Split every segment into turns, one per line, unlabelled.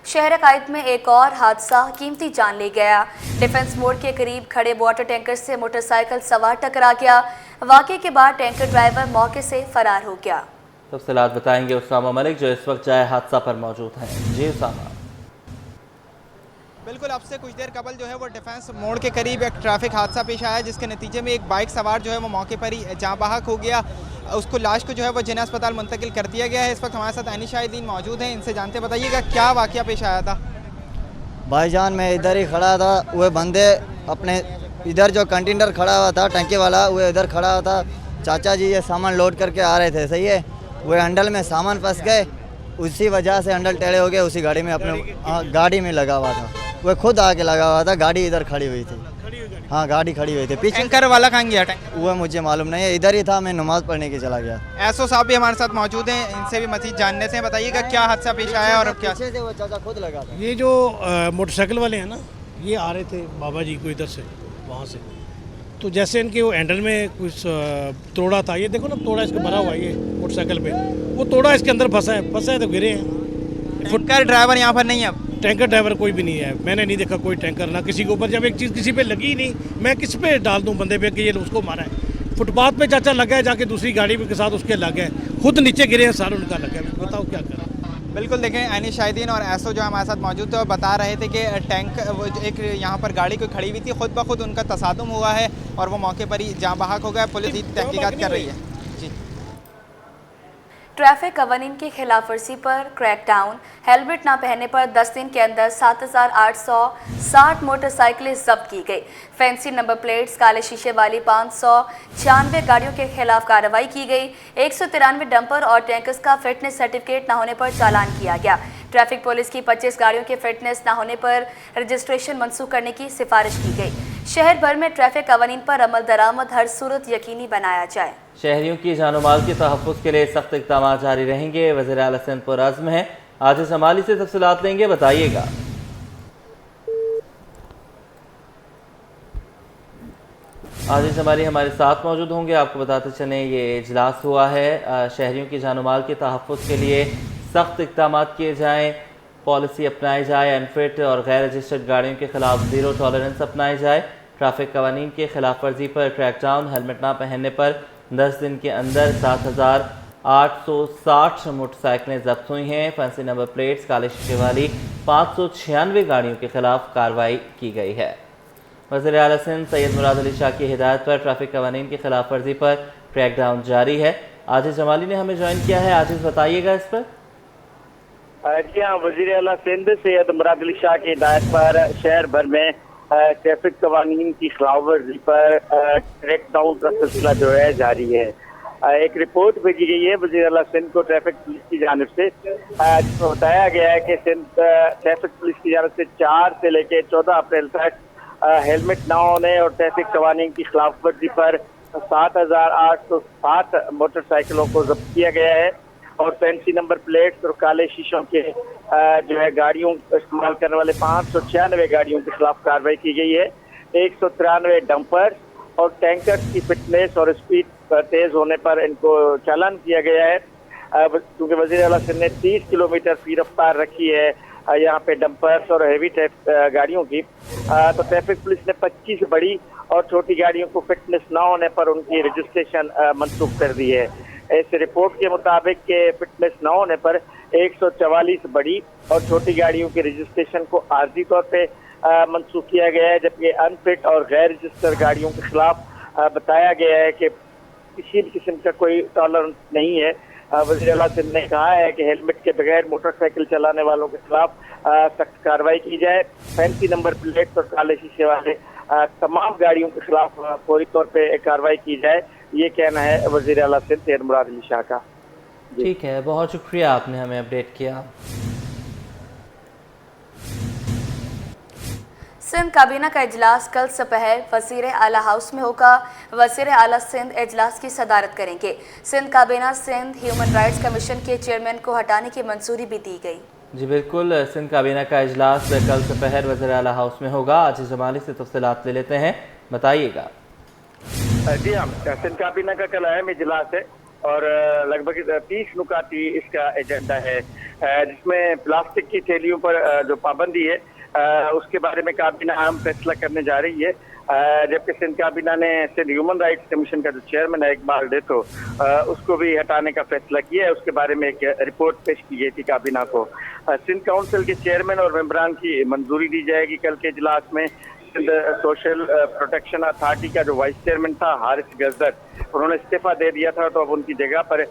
शहर कायद में एक और हादसा कीमती जान ले गया। डिफेंस मोड़ के करीब खड़े वाटर टैंकर से मोटरसाइकिल सवार टकरा गया। वाक़े के बाद टैंकर ड्राइवर मौके से फरार हो गया।
तफसीलात बताएंगे उसामा मलिक जो इस वक्त जाए हादसा पर मौजूद हैं। जी उसामा।
बिल्कुल, अब से कुछ देर कबल जो है वो डिफेंस मोड़ के करीब एक ट्रैफिक हादसा पेश आया, जिसके नतीजे में एक बाइक सवार जो है वो मौके पर ही जाँ बहक हो गया। उसको लाश को जो है वो जिना अस्पताल मुंतकिल कर दिया गया है। इस वक्त हमारे साथ आनी शाहिदीन मौजूद हैं, इनसे जानते बताइएगा क्या वाक़या पेश आया था।
भाईजान मैं इधर ही खड़ा था, वह बंदे अपने इधर जो कंटेनर खड़ा हुआ था टंकी वाला, वह इधर खड़ा हुआ था। चाचा जी ये सामान लोड करके आ रहे थे, सही है, वह हैंडल में सामान फंस गए, उसी वजह से हैंडल टेढ़े हो गए। उसी गाड़ी में अपने गाड़ी में लगा हुआ था, वह खुद आके लगा हुआ था, गाड़ी इधर खड़ी हुई थी। हाँ गाड़ी खड़ी हुई थी। पीछे
टैंकर वाला कहाँ गया?
वह मुझे मालूम नहीं है, इधर ही था, मैं नमाज पढ़ने के चला गया।
एसओ साहब भी हमारे साथ मौजूद हैं, इनसे भी मज़ीद जानने से बताइएगा क्या हादसा पेश आया और क्या।
पीछे से वो चाचा खुद लगा था।
ये जो मोटरसाइकिल वाले हैं ना, ये आ रहे थे बाबा जी को इधर से वहाँ से, तो जैसे इनके वो हैंडल में कुछ तोड़ा था, ये देखो ना तोड़ा इसके भरा हुआ है, ये मोटरसाइकिल पे वो तोड़ा इसके अंदर फंसा है तो गिरे हैं।
टैंकर ड्राइवर यहाँ पर नहीं है? अब
टैंकर ड्राइवर कोई भी नहीं है, मैंने नहीं देखा कोई टैंकर, ना किसी के ऊपर। जब एक चीज़ किसी पे लगी ही नहीं, मैं किस पे डाल दूँ बंदे पे कि ये उसको मारा है। फुटपाथ पे चाचा लगा है, जाके दूसरी गाड़ी के साथ उसके लग गए, खुद नीचे गिरे हैं, सारा उनका लगा है। बताओ क्या करें।
बिल्कुल, देखें आनी शाहिदीन और एसओ जो हमारे साथ मौजूद थे और बता रहे थे कि टैंक एक यहाँ पर गाड़ी कोई खड़ी हुई थी, खुद ब खुद उनका तसादुम हुआ है और वो मौके पर ही जाँ बहक हो गया। पुलिस तहकीकात कर रही है। जी।
ट्रैफिक कवानीन की खिलाफ वर्जी पर क्रैकडाउन। हेलमेट ना पहनने पर 10 दिन के अंदर 7,860 मोटरसाइकिलें जब्त की गई। फैंसी नंबर प्लेट्स, काले शीशे वाली 596 गाड़ियों के खिलाफ कार्रवाई की गई। 193 डंपर और टैंकर्स का फिटनेस सर्टिफिकेट न होने पर चालान किया गया। ट्रैफिक पुलिस की 25 गाड़ियों के फिटनेस न होने पर रजिस्ट्रेशन मनसूख करने की सिफारिश की गई। शहर भर में ट्रैफिक कवानीन पर अमल दरामद हर सूरत यकीनी बनाया जाए।
शहरियों की जानो माल के तहफ़्फ़ुज़ के लिए सख्त इक़दाम जारी रहेंगे। वज़ीर आला सिंध पुरअज़्म है। आजिज़ जमाली से तफ़सीलात लेंगे, बताइएगा। आजिज़ जमाली हमारे साथ मौजूद होंगे। आपको बताते चलें ये इजलास हुआ है, शहरियों की जानो माल के तहफ़्फ़ुज़ के लिए सख्त इक़दाम किए जाएँ, पॉलिसी अपनाई जाए, अनफिट और गैर रजिस्टर्ड गाड़ियों के खिलाफ ज़ीरो टॉलरेंस अपनाई जाए। ट्रैफिक कवानीन की खिलाफ वर्जी पर क्रैकडाउन। हेलमेट ना पहनने पर 10 दिन के अंदर 7,860 मोटरसाइकिलें जब्त हुई हैं। फैंसी नंबर प्लेट्स, काले शीशे वाली 596 गाड़ियों के खिलाफ कार्रवाई की गई है। वज़ीर आला सिंध सैयद मुराद अली शाह की हिदायत पर ट्रैफिक कवानीन की खिलाफ वर्जी पर क्रैकडाउन जारी है। आजिज़ जमाली ने हमें ज्वाइन किया है। आजिज़ बताइएगा इस पर।
जी हाँ, वज़ीर आला सिंध सैयद मुराद अली शाह की हिदायत पर शहर भर में ट्रैफिक कवानीन की खिलाफ वर्जी पर क्रैकडाउन का सिलसिला जो है जारी है। एक रिपोर्ट भेजी गई है वज़ीर आला सिंध को ट्रैफिक पुलिस की जानिब से, जिसमें बताया गया है कि सिंध ट्रैफिक पुलिस की जानिब से 4 से लेकर 14 अप्रैल तक हेलमेट न होने और ट्रैफिक कवानीन की खिलाफ वर्जी पर 7,860 मोटरसाइकिलों को जब्त किया गया है और फैंसी नंबर प्लेट्स और काले शीशों के जो है गाड़ियों इस्तेमाल करने वाले 596 गाड़ियों के खिलाफ कार्रवाई की गई है। 193 डंपर्स और टैंकर्स की फिटनेस और स्पीड तेज होने पर इनको चालान किया गया है। क्योंकि वज़ीर आला सिंध ने 30 किलोमीटर फी रफ्तार रखी है यहाँ पे डंपर्स और हैवी गाड़ियों की, तो ट्रैफिक पुलिस ने 25 बड़ी और छोटी गाड़ियों को फिटनेस न होने पर उनकी रजिस्ट्रेशन मनसूख कर दी है। इस रिपोर्ट के मुताबिक के फिटनेस न होने पर 144 बड़ी और छोटी गाड़ियों के रजिस्ट्रेशन को आर्जी तौर पे मनसूख किया गया है, जबकि अनफिट और गैर रजिस्टर्ड गाड़ियों के खिलाफ बताया गया है कि किसी भी किस्म का कोई टॉलरेंस नहीं है। वज़ीर आला सिंध ने कहा है कि हेलमेट के बगैर मोटरसाइकिल चलाने वालों के खिलाफ सख्त कार्रवाई की जाए। फैंसी नंबर प्लेट और काले शीशे वाले तमाम गाड़ियों के खिलाफ फौरी तौर पे कार्रवाई की जाए, ये कहना है वज़ीर आला सिंध सैयद मुराद अली शाह का।
ठीक है, बहुत शुक्रिया, आपने हमें अपडेट किया।
सिंध काबीना का इजलास कल दोपहर वज़ीर आला हाउस में होगा। वज़ीर आला सिंध इजलास की सदारत करेंगे। सिंध काबीना सिंध ह्यूमन राइट्स कमीशन के चेयरमैन को हटाने की मंजूरी भी दी गई।
जी बिल्कुल, सिंध काबीना का इजलास कल दोपहर वज़ीर आला हाउस में होगा। आजिज़ जमाली से तफसीलात ले लेते हैं, बताइएगा।
जी हाँ, सिंध काबीना का कल अहम इजलास है और लगभग 30 नुकाती इसका एजेंडा है, जिसमें प्लास्टिक की थैलियों पर जो पाबंदी है उसके बारे में काबीना अहम फैसला करने जा रही है। जबकि सिंध काबीना ने सिंध ह्यूमन राइट्स कमीशन का जो चेयरमैन है इकबाल डेतो, उसको भी हटाने का फैसला किया है। उसके बारे में एक रिपोर्ट पेश की गई थी काबीना को। सिंध काउंसिल के चेयरमैन और मेंबरान की मंजूरी दी जाएगी कल के इजलास में। सिंध सोशल प्रोटेक्शन अथॉरिटी का जो वाइस चेयरमैन था हारिस गजर, उन्होंने इस्तीफा दे दिया था, तो अब उनकी जगह पर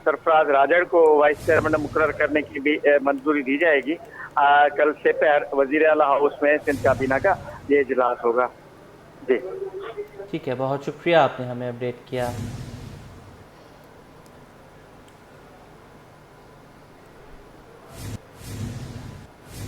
सरफराज राजड़ को वाइस चेयरमैन मुकर्रर करने की भी मंजूरी दी जाएगी। कल से पैर वजीर आला हाउस में सिंध काबीना का ये इजलास होगा। जी
ठीक है, बहुत शुक्रिया, आपने हमें अपडेट किया।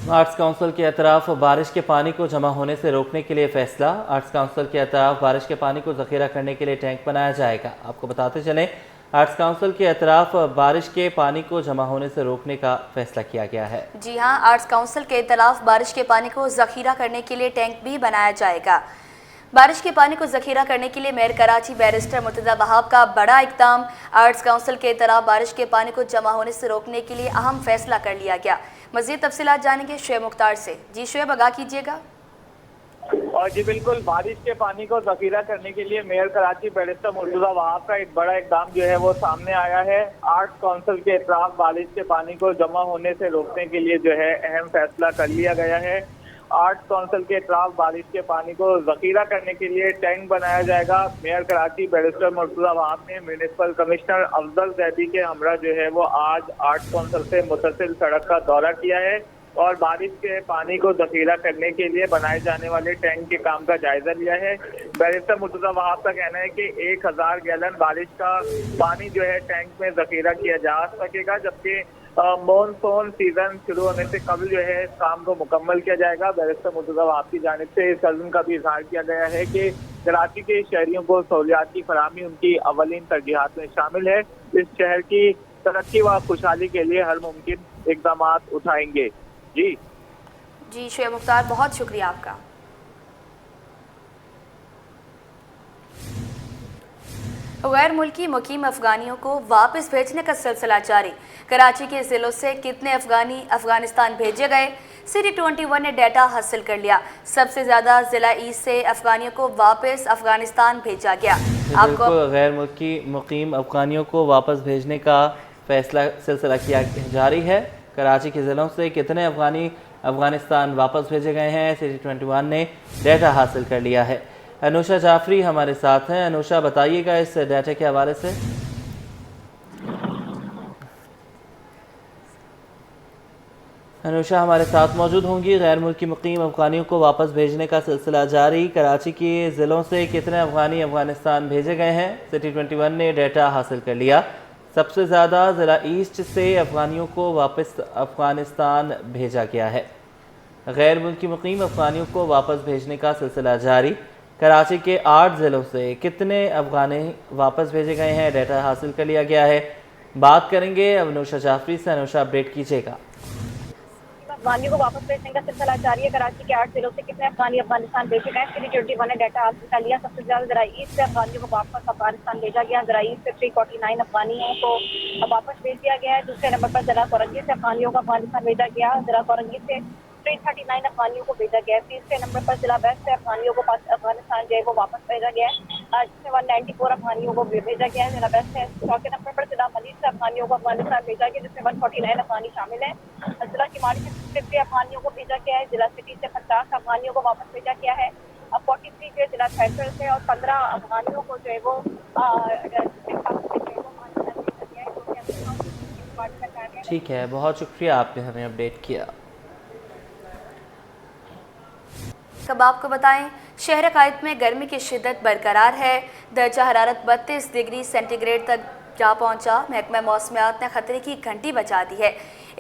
आर्ट्स काउंसिल के अतराफ बारिश के पानी को जमा होने से रोकने के लिए फैसला। आर्ट्स काउंसिल के अतराफ बारिश के पानी को जखीरा करने के लिए टैंक बनाया जाएगा। आपको बताते चलें, आर्ट्स काउंसिल के अतराफ बारिश के पानी को जमा होने से रोकने का फैसला किया गया है।
जी हां, आर्ट्स काउंसिल के अतराफ बारिश के पानी को जखीरा करने के लिए टैंक भी बनाया जाएगा। बारिश के पानी को जखीरा करने के लिए मेयर कराची बैरिस्टर मुर्तजा वहाब का बड़ा इक़दाम। आर्ट्स काउंसिल के तरफ बारिश के पानी को जमा होने से रोकने के लिए अहम फैसला कर लिया गया। मज़ीद तफसीलात जानेंगे शुएब मुख्तार से। जी शुएब, आगाह कीजिएगा।
और जी बिल्कुल, बारिश के पानी को जखीरा करने के लिए मेयर कराची बैरिस्टर मुर्तजा वहाब का एक बड़ा इक़दाम जो है वो सामने आया है। आर्ट्स काउंसिल के तरफ बारिश के पानी को जमा होने से रोकने के लिए जो है अहम फैसला कर लिया गया है। आर्ट्स काउंसिल के तरफ बारिश के पानी को जखीरा करने के लिए टैंक बनाया जाएगा। मेयर कराची बैरिस्टर मुर्तजा वहाब ने म्यूनिसिपल कमिश्नर अफजल जैदी के हमरा जो है वो आज आर्ट्स काउंसिल से मुतसिल सड़क का दौरा किया है और बारिश के पानी को जखीरा करने के लिए बनाए जाने वाले टैंक के काम का जायजा लिया है। बैरिस्टर मुर्तजा वहाब का कहना है कि 1000 गैलन बारिश का पानी जो है टैंक में जखीरा किया जा सकेगा, जबकि मॉनसून सीजन शुरू होने से कबल जो है इस काम को मुकम्मल किया जाएगा। बैरिस्टर मुर्तजा वहाब की जानिब से इस अज़्म का भी इजहार किया गया है कि कराची के शहरियों को सहूलियात की फराहमी उनकी अवलीन तरजीहात में शामिल है। इस शहर की तरक्की व खुशहाली के लिए हर मुमकिन इक़दाम उठाएंगे। जी
शुएब मुख्तार, बहुत शुक्रिया आपका। गैर मुल्की मुकीम अफगानियों को वापस भेजने का सिलसिला जारी। कराची के ज़िलों से कितने अफगानी अफगानिस्तान भेजे गए? सिटी 21 ने डाटा हासिल कर लिया। सबसे ज़्यादा ज़िला ईस्ट से अफगानियों को वापस अफगानिस्तान भेजा गया।
आपको गैर मुल्की मुकीम अफगानियों को वापस भेजने का फैसला सिलसिला किया जारी है। कराची के ज़िलों से कितने अफगानी अफगानिस्तान वापस भेजे गए हैं, सिटी 21 ने डाटा हासिल कर लिया है। अनुषा जाफरी हमारे साथ हैं। अनुषा, बताइएगा इस डाटा के हवाले से। अनुषा हमारे साथ मौजूद होंगी। गैर मुल्की मुकीम अफगानियों को वापस भेजने का सिलसिला जारी। कराची के ज़िलों से कितने अफगानी अफगानिस्तान भेजे गए हैं, सिटी 21 ने डाटा हासिल कर लिया। सबसे ज़्यादा ज़िला ईस्ट से अफगानियों को वापस अफगानिस्तान भेजा गया है। गैर मुल्की मुकीम अफगानियों को वापस भेजने का सिलसिला जारी। कराची के 8 ज़िलों से कितने अफगानी वापस भेजे गए हैं, डाटा हासिल कर लिया गया है। बात करेंगे अनुषा जाफरी से। अनुषा, अपडेट कीजिएगा।
अफगानियों को वापस भेजने का सिलसिला जारी है। कराची के 8 जिलों से कितने अफगानी अफगानिस्तान भेजे गए, सिटी 21 ने डाटा हासिल कर लिया। सबसे ज्यादा ज़रा ईस्ट से अफगानियों को वापस अफगानिस्तान भेजा गया। ज़रा ईस्ट से 349 अफगानियों को वापस भेज दिया गया है। दूसरे नंबर पर ज़रा कोरंगी से अफगानियों को अफगानिस्तान भेजा गया। ज़रा कोरंगी से 339 अफगानियों को भेजा गया है। तीसरे नंबर पर जिला वेस्ट से अफगानियों को अफगानिस्तान जो है वो वापस भेजा गया है, जिसमें 194 अफगानियों को भेजा गया है। जिला वेस्ट है। चौथे नंबर पर जिला मलिक से अफगानियों को अफगानिस्तान भेजा गया, जिसमें 149 अफगानी शामिल है। जिला किमाड़ी से 50 अफगानियों को भेजा गया है। जिला सिटी से 50 अफगानियों को वापस भेजा गया है। अब 43 जो जिला फैसल से और 15 अफगानियों को जो है वो
ठीक है, बहुत शुक्रिया, आपने हमें अपडेट किया।
अब आपको बताएं, शहर कायद में गर्मी की शिद्दत बरकरार है। दर्जा हरारत 32 डिग्री सेंटीग्रेड तक जा पहुंचा। महकमा मौसमियात ने खतरे की घंटी बजा दी है।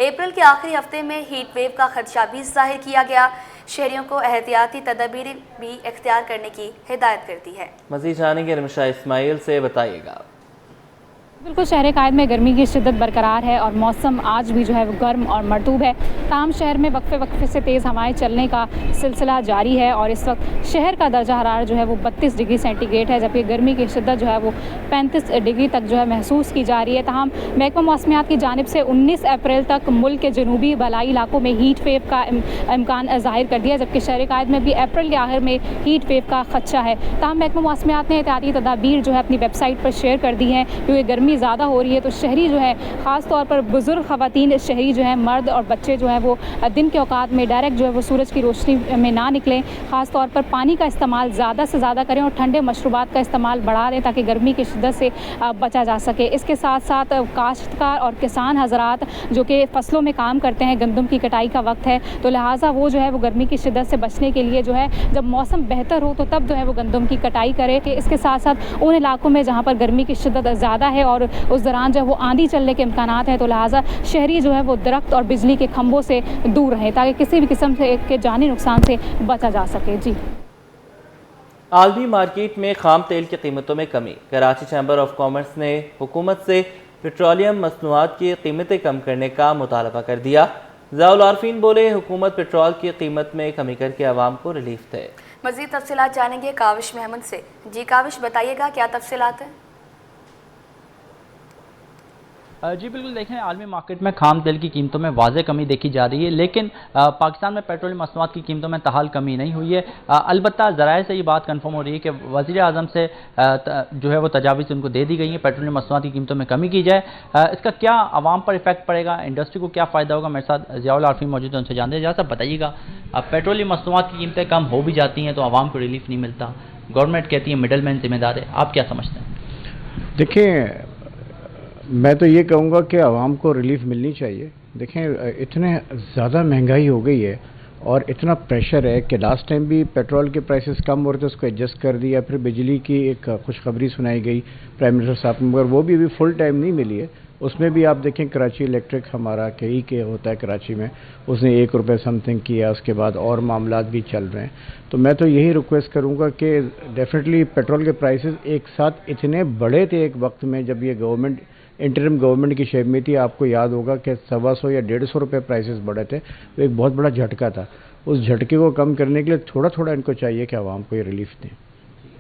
अप्रैल के आखिरी हफ्ते में हीट वेव का खदशा भी जाहिर किया गया। शहरियों को एहतियाती तदबीर भी इख्तियार करने की हिदायत कर दी है।
मज़ीद जानेंगे रमशा इस्माइल से, बताइएगा।
बिल्कुल शहर कायद में गर्मी की शिद्दत बरकरार है और मौसम आज भी जो है वो गर्म और मरतूब है। ताहम शहर में वक्फे से तेज़ हवाएं चलने का सिलसिला जारी है और इस वक्त शहर का दर्जा हरारत जो है वो 32 डिग्री सेंटीग्रेड है, जबकि गर्मी की शिद्दत जो है वो 35 डिग्री तक जो है महसूस की जा रही है। ताहम महकमा मौसमियात की जानिब से 19 अप्रैल तक मुल्क के जनूबी बलाई इलाकों में हीट वेव का इम्कान ज़ाहिर कर दिया, जबकि शहर कायद में भी अप्रैल के आखिर में हीट वेव का खदशा है। ताहम महकमा मौसमियात ने एहतियाती तदाबीर जो है अपनी वेबसाइट पर शेयर कर दी हैं, क्योंकि गर्मी ज़्यादा हो रही है तो शहरी जो है ख़ास तौर पर बुज़ुर्ग ख़वातीन शहरी जो है मर्द और बच्चे जो हैं वो दिन के औकात में डायरेक्ट जो है वो सूरज की रोशनी में ना निकलें। ख़ास तौर पर पानी का इस्तेमाल ज़्यादा से ज़्यादा करें और ठंडे मशरूबात का इस्तेमाल बढ़ा दें ताकि गर्मी की शिद्दत से बचा जा सके। इसके साथ साथ काश्तकार और किसान हज़रात जो कि फ़सलों में काम करते हैं, गंदम की कटाई का वक्त है तो लिहाजा वो जो है वो गर्मी की शिद्दत से बचने के लिए जो है जब मौसम बेहतर हो तो तब जो है वो गंदम की कटाई करे। कि इसके साथ साथ उन इलाकों में जहाँ पर गर्मी की शिद्दत ज़्यादा है और उस दौरान जो है वो आंधी चलने के इम्कानात हैं तो लिहाजा शहरी जो है वो दरख्त और बिजली के खंभों से दूर रहें ताकि किसी भी किस्म के जानी नुकसान से बचा जा सके। जी,
आलमी मार्केट में खाम तेल की कीमतों में कमी। कराची चैम्बर ऑफ कॉमर्स ने हुकूमत से पेट्रोलियम मसनूआत की कीमतें कम करने का मुतालबा कर दिया। ज़ियाउल आरफीन बोले, हुकूमत पेट्रोल की कीमत में कमी करके आवाम को रिलीफ दे।
मज़ीद तफसीलात जानेंगे काविश महमूद से। जी काविश, बताइएगा क्या तफसीलात हैं?
जी बिल्कुल, देखें आलमी मार्केट में खाम तेल की कीमतों में वाज़ेह कमी देखी जा रही है, लेकिन पाकिस्तान में पेट्रोलियम मसनूआत की कीमतों में तहाल कमी नहीं हुई है। अलबत्ता ज़राए से ये बात कंफर्म हो रही है कि वज़ीर आज़म से जो है वो तजावीज़ उनको दे दी गई है पेट्रोलियम मसनूआत की कीमतों में कमी की जाए। इसका क्या आवाम पर इफेक्ट पड़ेगा, इंडस्ट्री को क्या फ़ायदा होगा, मेरे साथ ज़ियाउल आरफीन मौजूद है, उनसे जानते हैं। साहब बताइएगा, अब पेट्रोलियम मसनूआत की कीमतें कम हो भी जाती हैं तो आवाम को रिलीफ नहीं मिलता, गवर्नमेंट कहती है मिडल मैन जिम्मेदार है, आप क्या समझते हैं?
देखिए, मैं तो ये कहूँगा कि आवाम को रिलीफ मिलनी चाहिए। देखें, इतने ज़्यादा महंगाई हो गई है और इतना प्रेशर है कि लास्ट टाइम भी पेट्रोल के प्राइसेस कम हो रहे थे, उसको एडजस्ट कर दिया। फिर बिजली की एक खुशखबरी सुनाई गई प्राइम मिनिस्टर साहब, मगर वो भी अभी फुल टाइम नहीं मिली है। उसमें भी आप देखें, कराची इलेक्ट्रिक हमारा कई के होता है कराची में, उसने 1 रुपये समथिंग किया, उसके बाद और मामलात भी चल रहे हैं। तो मैं तो यही रिक्वेस्ट करूंगा कि डेफिनेटली पेट्रोल के प्राइसेस एक साथ इतने बड़े थे एक वक्त में जब ये गवर्नमेंट इंटरिम गवर्नमेंट की शेप में थी। आपको याद होगा कि 125 या 150 रुपये प्राइसेस बढ़े थे, तो एक बहुत बड़ा झटका था। उस झटके को कम करने के लिए थोड़ा थोड़ा इनको चाहिए कि आवाम को ये रिलीफ दें।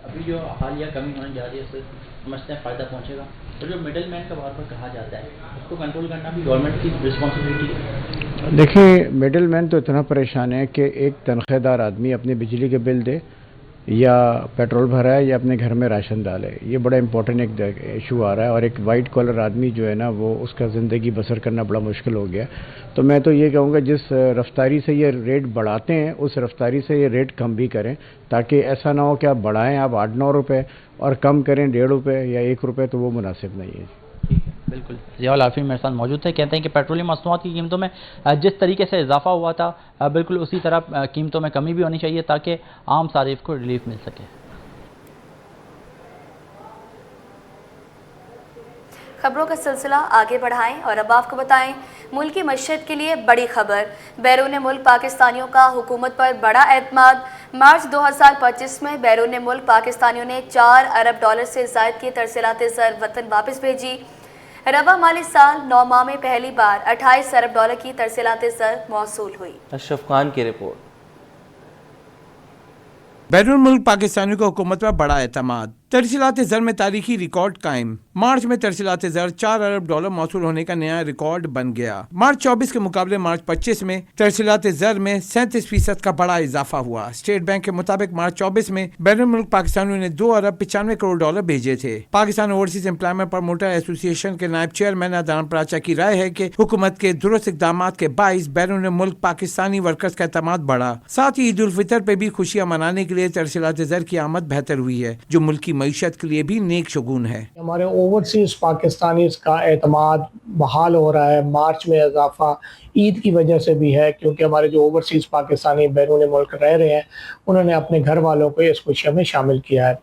अभी जो हालिया कमी होने जा रही है उससे समझते हैं फ़ायदा पहुँचेगा, तो जो मिडल मैन का बार बार कहा जाता है उसको कंट्रोल करना भी गवर्नमेंट की रिस्पॉन्सिबिलिटी है।
देखिए, मिडल मैन तो इतना परेशान है कि एक तनख्वाहदार आदमी अपने बिजली के बिल दे या पेट्रोल भराए या अपने घर में राशन डाले, ये बड़ा इंपॉर्टेंट एक इशू आ रहा है। और एक वाइट कॉलर आदमी जो है ना, वो उसका ज़िंदगी बसर करना बड़ा मुश्किल हो गया। तो मैं तो ये कहूँगा, जिस रफ्तारी से ये रेट बढ़ाते हैं उस रफ्तारी से ये रेट कम भी करें, ताकि ऐसा ना हो कि आप बढ़ाएं आप 8-9 रुपये और कम करें 1.5 रुपये या 1 रुपये, तो वो मुनासिब नहीं है।
बिल्कुल, ज़ियाउल आरफीन मेरे साथ मौजूद थे, कहते हैं कि पेट्रोलियम मसनूआत की कीमतों में जिस तरीके से इजाफा हुआ था बिल्कुल उसी तरह कीमतों में कमी भी होनी चाहिए ताकि आम सारिफ को रिलीफ मिल सके।
खबरों का सिलसिला आगे बढ़ाएं और अब आपको बताएं मुल्क की मईशत के लिए बड़ी खबर। बैरून मुल्क पाकिस्तानियों का हुकूमत पर बड़ा एतमाद। मार्च 2025 में बैरून मुल्क पाकिस्तानियों ने 4 अरब डॉलर से ज़ायद की तरसीलात ज़र वतन वापस भेजी। रवा माली साल 9 माह में पहली बार 28 अरब डॉलर की तरसीलात ज़र मौसूल हुई।
अशरफ खान की रिपोर्ट।
बैरून मुल्क पाकिस्तानियों को हुकूमत पर बड़ा एतमाद। तरसीलात ज़र में तारीखी रिकॉर्ड कायम। मार्च में तरसीलात ज़र 4 अरब डॉलर मौसूल होने का नया रिकॉर्ड बन गया। मार्च 24 के मुकाबले मार्च 25 में तरसीलात ज़र में 37% का बड़ा इजाफा हुआ। स्टेट बैंक के मुताबिक मार्च 24 में बैरून मुल्क पाकिस्तानियों ने 2 अरब 95 करोड़ डॉलर भेजे थे। Pakistan overseas employment promoter association के नायब चेयरमैन अदान प्राचा की राय है कि हुकूमत के दुरुस्त इकदाम के बाइस बैरून मुल्क पाकिस्तानी वर्कर्स का एतमाद बढ़ा। साथ ही ईद उल फितर पे भी खुशियाँ मनाने के लिए तरसीलात ज़र की आमद बेहतर हुई है, जो मुल्क की मईशत के लिए भी नेक शगुन है।
हमारे ओवरसीज पाकिस्तानीज का एतमाद बहाल हो रहा है। मार्च में इजाफा ईद की वजह से भी है, क्योंकि हमारे जो ओवरसीज पाकिस्तानी बैरून मुल्क रह रहे हैं उन्होंने अपने घर वालों को इस खुशियों में शामिल किया है।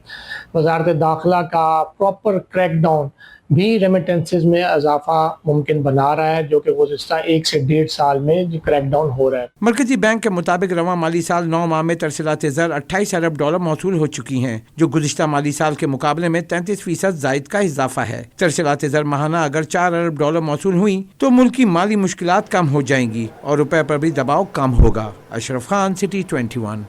वजारत दाखिला का प्रॉपर क्रैकडाउन भी रेमिटेंसेज में इजाफा मुमकिन बना रहा है, जो कि गुज़िश्ता 1 से 1.5 साल में क्रैकडाउन हो रहा है।
मरकजी बैंक के मुताबिक रवां माली साल 9 माह में तरसीलात ज़र 28 अरब डॉलर मौसूल हो चुकी हैं, जो गुज़िश्ता माली साल के मुकाबले में 33% जायद का इजाफा है। तरसीलात ज़र माहाना अगर 4 अरब डॉलर मौसूल हुई तो मुल्क की माली मुश्किलात कम हो जाएंगी और रुपए पर भी दबाव कम होगा। अशरफ खान, सिटी 21।